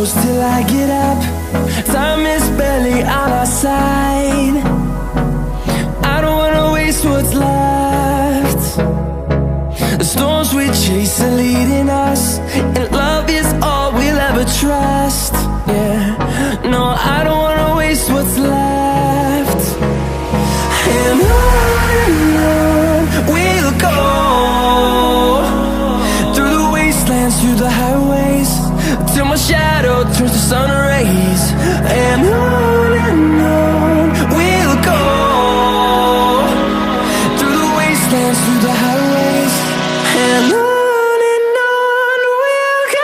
close till I get up. Time is barely on our side. I don't wanna waste what's left. The storms we chase are leading us, and love is all we'll ever trust. Yeah, no, I don't wanna waste what's left. And on we'll go, through the wastelands, through the highways, till my shadow turns to sun rays. And on we'll go, through the wastelands, through the highways, and on we'll go.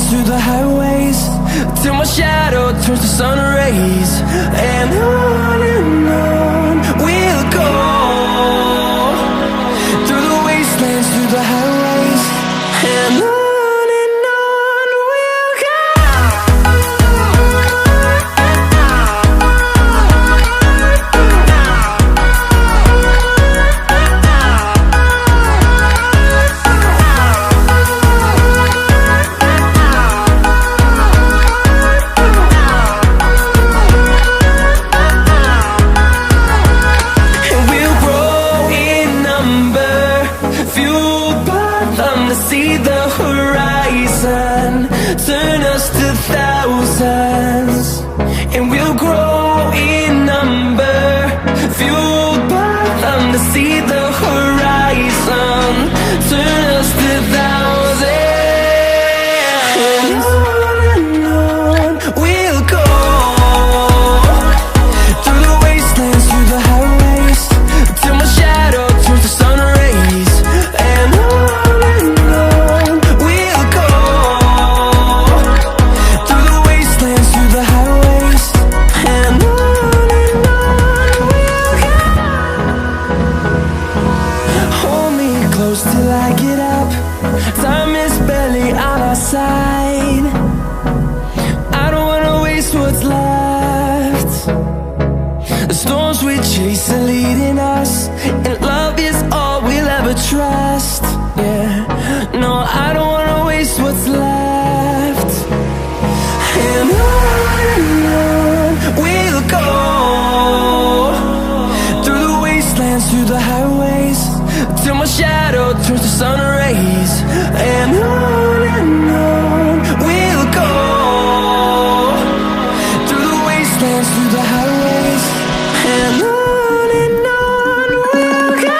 Through the highways, till my shadow turns to sun rays. And on we'll go, through the wastelands, through the highways, and on we'll go. See the horizon, turn us to thousands, and we'll grow in number, fueled by them. To see the horizon, turn us to thousands, and on we'll go, through the wastelands, through the highways, till my shadow turns to sun rays. And till I get up, time is barely on our side. I don't wanna waste what's left. The storms we chase are leading us, and love is all we'll ever trust. Yeah, no, I don't wanna waste what's left. And on we'll go, through the wastelands, through the highways, till my shadow turns to sun rays. And on